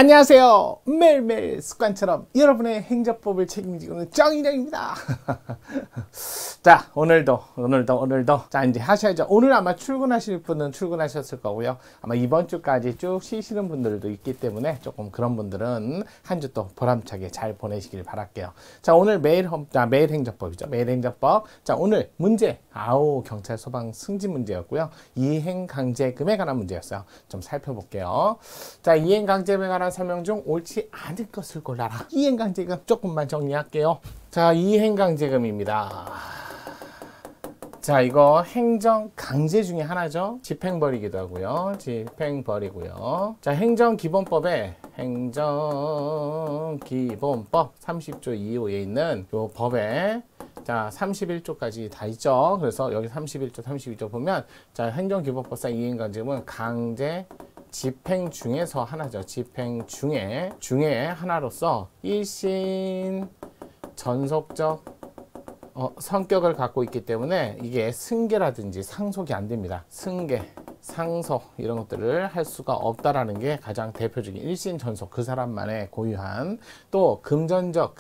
안녕하세요. 매일매일 습관처럼 여러분의 행정법을 책임지는 정인영입니다. 자, 오늘도 자, 이제 하셔야죠. 오늘 아마 출근하실 분은 출근하셨을 거고요. 아마 이번 주까지 쭉 쉬시는 분들도 있기 때문에 조금 그런 분들은 한 주 또 보람차게 잘 보내시길 바랄게요. 자, 오늘 매일 행정법이죠. 매일 행정법. 자, 오늘 문제 경찰 소방 승진 문제였고요. 이행강제금에 관한 문제였어요. 좀 살펴볼게요. 자, 이행강제금에 관한 설명 중 옳지 않은 것을 골라라. 이행강제금 조금만 정리할게요. 자, 이행강제금입니다. 자, 이거 행정강제 중에 하나죠. 집행벌이기도 하고요. 집행벌이고요. 자, 행정기본법에 행정기본법 30조 2호에 있는 요 법에 자, 31조까지 다 있죠. 그래서 여기 31조, 32조 보면 자, 행정기본법상 이행강제금은 강제 집행 중에서 하나죠. 집행 중에 하나로서 일신 전속적 성격을 갖고 있기 때문에 이게 승계라든지 상속이 안 됩니다. 승계, 상속 이런 것들을 할 수가 없다라는 게 가장 대표적인 일신 전속, 그 사람만의 고유한 또 금전적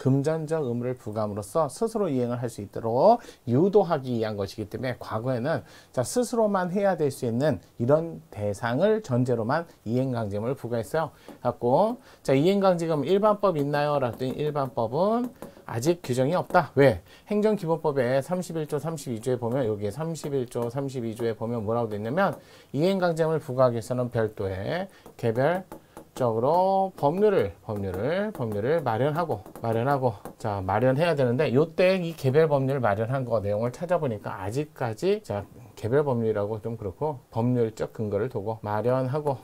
의무를 부과함으로써 스스로 이행을 할 수 있도록 유도하기 위한 것이기 때문에 과거에는 자, 스스로만 해야 될 수 있는 이런 대상을 전제로만 이행강제금을 부과했어요. 갖고 자, 이행강제금 일반법 있나요? 라더니 일반법은 아직 규정이 없다. 왜? 행정기본법에 31조 32조에 보면 여기에 31조 32조에 보면 뭐라고 되어 있냐면 이행강제금을 부과하기 위해서는 별도의 개별적으로 법률을 마련하고 자, 마련해야 되는데 요때 이 개별 법률 마련한 거 내용을 찾아보니까 아직까지 자, 개별 법률이라고 좀 그렇고 법률적 근거를 두고 마련하고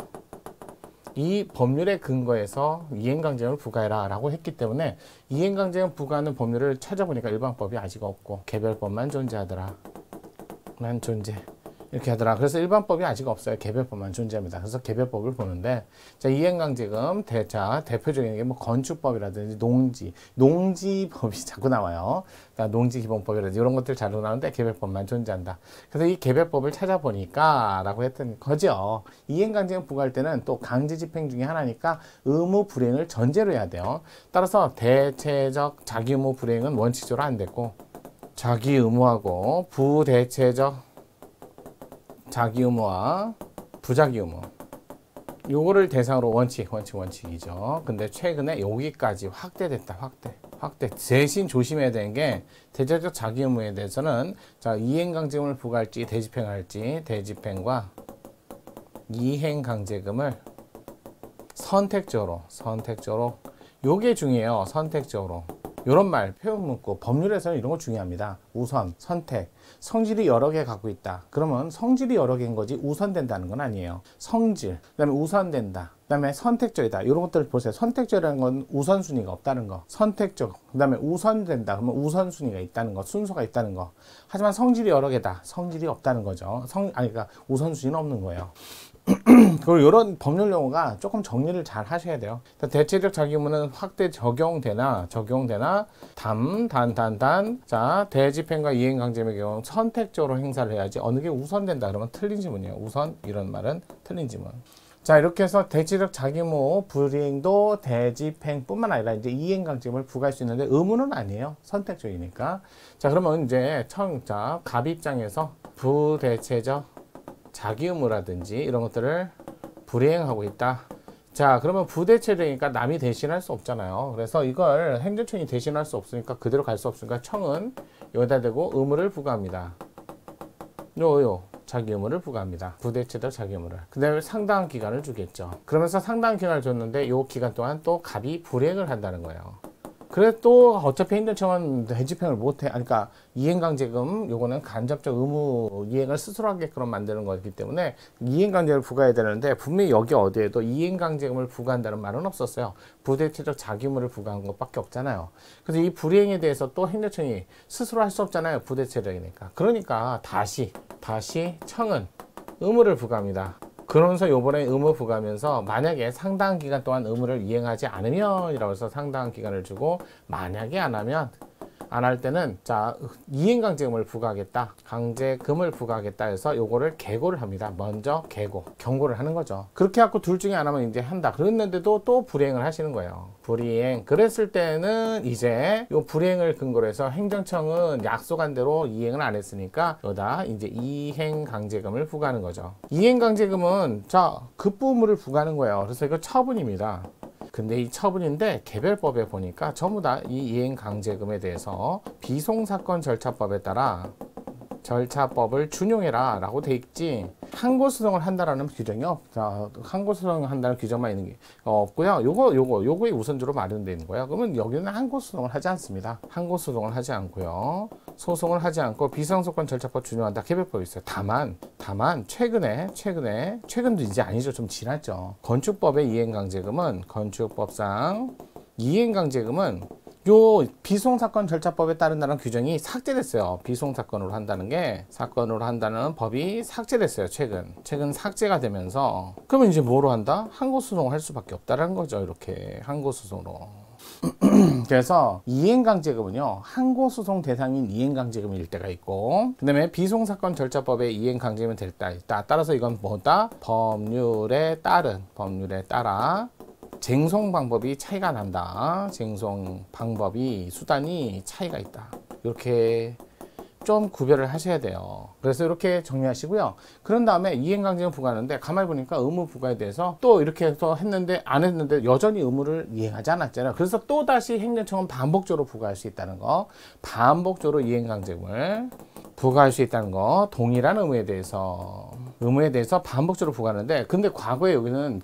이 법률의 근거에서 이행강제금을 부과해라 라고 했기 때문에 이행강제금 부과하는 법률을 찾아보니까 일반법이 아직 없고 개별법만 존재하더라. 이렇게 하더라. 그래서 일반법이 아직 없어요. 개별법만 존재합니다. 그래서 개별법을 보는데 자, 이행강제금 대표적인 게 뭐 건축법이라든지 농지법이 자꾸 나와요. 그러니까 농지기본법이라든지 이런 것들 자주 나오는데 개별법만 존재한다. 그래서 이 개별법을 찾아보니까 라고 했던 거죠. 이행강제금 부과할 때는 또 강제집행 중에 하나니까 의무 불이행을 전제로 해야 돼요. 따라서 대체적 자기의무 불이행은 원칙적으로 안 됐고 자기의무하고 부대체적 자기의무와 부자기의무 요거를 대상으로 원칙이죠. 근데 최근에 여기까지 확대됐다. 확대. 대신 조심해야 되는 게 대체적 자기의무에 대해서는 자, 이행강제금을 부과할지 대집행할지 대집행과 이행강제금을 선택적으로 요게 중요해요. 선택적으로 이런 말, 표현 문구, 법률에서는 이런 거 중요합니다. 우선, 선택, 성질이 여러 개 갖고 있다. 그러면 성질이 여러 개인 거지 우선된다는 건 아니에요. 성질, 그 다음에 우선된다. 그 다음에 선택적이다. 이런 것들을 보세요. 선택적이라는 건 우선순위가 없다는 거. 선택적, 그 다음에 우선된다. 그러면 우선순위가 있다는 거, 순서가 있다는 거. 하지만 성질이 여러 개다. 성질이 없다는 거죠. 그러니까 우선순위는 없는 거예요. 그리고 이런 법률 용어가 조금 정리를 잘 하셔야 돼요. 대체적 자기의무는 확대 적용되나 자, 대집행과 이행강제금의 경우 선택적으로 행사를 해야지 어느 게 우선된다 그러면 틀린 지문이에요. 우선 이런 말은 틀린 지문. 자, 이렇게 해서 대체적 자기의무 불이행도 대집행뿐만 아니라 이제 이행강제금을 부과할 수 있는데 의무는 아니에요. 선택적이니까. 자, 그러면 이제 갑 입장에서 부대체적 자기 의무라든지 이런 것들을 불이행하고 있다. 자, 그러면 부대체적이니까 남이 대신할 수 없잖아요. 그래서 이걸 행정청이 대신할 수 없으니까 그대로 갈 수 없으니까 청은 여기다 대고 의무를 부과합니다. 자기 의무를 부과합니다. 부대체적 자기 의무를. 그 다음에 상당한 기간을 주겠죠. 그러면서 상당한 기간을 줬는데 이 기간 동안 또 갑이 불이행을 한다는 거예요. 그래 또 어차피 행정청은 대집행을 못해. 그러니까 이행강제금 요거는 간접적 의무 이행을 스스로 하게끔 만드는 거기 때문에 이행강제를 부과해야 되는데 분명히 여기 어디에도 이행강제금을 부과한다는 말은 없었어요. 부대체적 자기의무를 부과한 것밖에 없잖아요. 그래서 이 불이행에 대해서 또 행정청이 스스로 할 수 없잖아요. 부대체적이니까. 그러니까 다시 청은 의무를 부과합니다. 그러면서 요번에 의무 부과하면서 만약에 상당한 기간 동안 의무를 이행하지 않으면 이라고 해서 상당한 기간을 주고 만약에 안 하면 안 할 때는 자 이행강제금을 부과하겠다, 강제금을 부과하겠다 해서 요거를 계고를 합니다. 먼저 계고 경고를 하는 거죠. 그렇게 해갖고 둘 중에 하나만 이제 한다 그랬는데도 또 불이행을 하시는 거예요. 불이행 그랬을 때는 이제 요 불이행을 근거로 해서 행정청은 약속한 대로 이행을 안 했으니까 여기다 이제 이행강제금을 부과하는 거죠. 이행강제금은 자 급부의무를 부과하는 거예요. 그래서 이거 처분입니다. 근데 이 처분인데 개별법에 보니까 전부 다 이 이행강제금에 대해서 비송사건 절차법에 따라 절차법을 준용해라 라고 돼 있지 항고소송을 한다라는 규정이 없다. 항고소송을 한다는 규정만 있는 게 없고요. 요거에 우선적으로 마련되어 있는 거예요. 그러면 여기는 항고소송을 하지 않습니다. 항고소송을 하지 않고요. 소송을 하지 않고 비상소권 절차법 준용한다. 개별법이 있어요. 다만 최근도 이제 아니죠. 좀 지났죠. 건축법의 이행강제금은 건축법상 이행강제금은 요 비송사건 절차법에 따른다는 규정이 삭제됐어요. 비송사건으로 한다는 게 사건으로 한다는 법이 삭제됐어요. 최근 삭제가 되면서 그러면 이제 뭐로 한다? 항고소송을 할 수밖에 없다라는 거죠. 이렇게 항고소송으로. 그래서 이행강제금은요 항고소송 대상인 이행강제금일 때가 있고 그 다음에 비송사건 절차법의 이행강제금이 될 때 있다. 따라서 이건 뭐다? 법률에 따라 쟁송 방법이 차이가 난다. 쟁송 방법이 수단이 차이가 있다. 이렇게 좀 구별을 하셔야 돼요. 그래서 이렇게 정리하시고요. 그런 다음에 이행강제금 부과하는데 가만히 보니까 의무 부과에 대해서 또 이렇게 해서 했는데 안 했는데 여전히 의무를 이행하지 않았잖아요. 그래서 또 다시 행정청은 반복적으로 부과할 수 있다는 거, 반복적으로 이행강제금을 부과할 수 있다는 거, 동일한 의무에 대해서 반복적으로 부과하는데 근데 과거에 여기는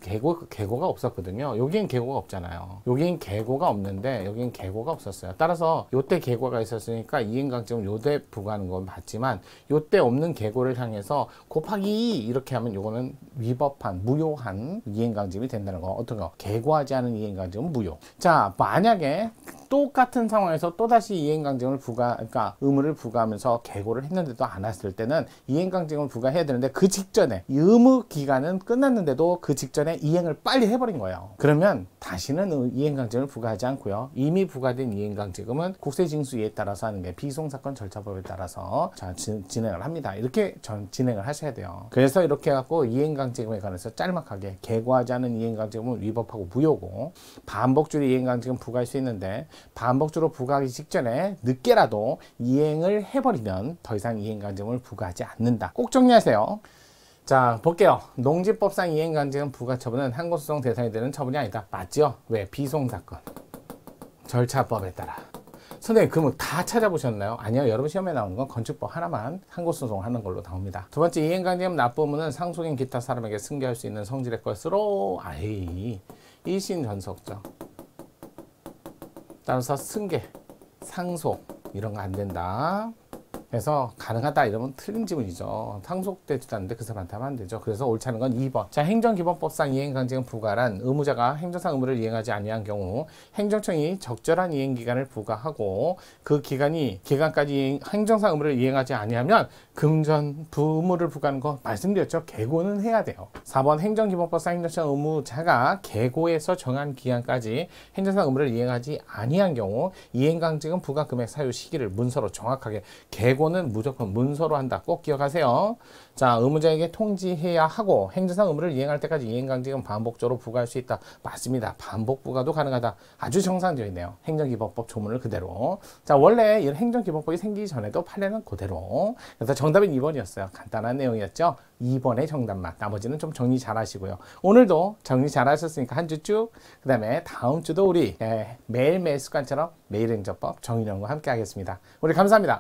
계고가 없었거든요. 여기엔 계고가 없잖아요. 여기엔 계고가 없는데 여기엔 계고가 없었어요. 따라서 요때 계고가 있었으니까 이행강제금 요때 부과하는 건 맞지만 요때 없는 계고를 향해서 곱하기 2 이렇게 하면 요거는 위법한 무효한 이행강제금이 된다는 거. 어떤 거? 계고하지 않은 이행강제금은 무효. 자 만약에 똑같은 상황에서 또다시 이행강제금을 그러니까 의무를 부과하면서 계고를 했는데도 안 왔을 때는 이행강제금을 부과해야 되는데 그 직전에 의무 기간은 끝났는데도 그 직전에 이행을 빨리 해버린 거예요. 그러면 다시는 이행강제금을 부과하지 않고요. 이미 부과된 이행강제금은 국세징수위에 따라서 하는 게 비송사건 절차법에 따라서 자, 진행을 합니다. 이렇게 진행을 하셔야 돼요. 그래서 이렇게 해갖고 이행강제금에 관해서 짤막하게 계고하지 않은 이행강제금은 위법하고 무효고 반복적으로 이행강제금 부과할 수 있는데 반복적으로 부과하기 직전에 늦게라도 이행을 해버리면 더 이상 이행강제금을 부과하지 않는다. 꼭 정리하세요. 자 볼게요. 농지법상 이행강제금 부과 처분은 항고소송 대상이 되는 처분이 아니다. 맞죠? 왜? 비송사건 절차법에 따라. 선생님 그러면 다 찾아보셨나요? 아니요. 여러분 시험에 나오는 건 건축법 하나만 항고소송 하는 걸로 나옵니다. 두 번째 이행강제금 납부의무는 상속인 기타 사람에게 승계할 수 있는 성질의 것으로 일신전속죠. 따라서 승계, 상속 이런 거 안 된다. 그래서 가능하다 이러면 틀린 지문이죠. 상속되지도 않는데 그 사람한테 하면 안 되죠. 그래서 옳지 않은 건 2번. 자, 행정기본법상 이행강제금 부과란 의무자가 행정상 의무를 이행하지 아니한 경우 행정청이 적절한 이행기간을 부과하고 그 기간까지 행정상 의무를 이행하지 아니하면 금전부의무를 부과하는 거 말씀드렸죠. 계고는 해야 돼요. 4번 행정기본법상 행정청 의무자가 계고에서 정한 기간까지 행정상 의무를 이행하지 아니한 경우 이행강제금 부과 금액 사유 시기를 문서로 정확하게 계고는 무조건 문서로 한다. 꼭 기억하세요. 자, 의무자에게 통지해야 하고 행정상 의무를 이행할 때까지 이행강제금 반복적으로 부과할 수 있다. 맞습니다. 반복 부과도 가능하다. 아주 정상되어 있네요. 행정기본법 조문을 그대로. 자, 원래 이 행정기본법이 생기기 전에도 판례는 그대로. 그래서 정답은 2번이었어요. 간단한 내용이었죠. 2번의 정답만. 나머지는 좀 정리 잘 하시고요. 오늘도 정리 잘 하셨으니까 한 주 쭉. 그 다음에 다음 주도 우리 매일매일 습관처럼 매일행정법 정의연구와 함께 하겠습니다. 우리 감사합니다.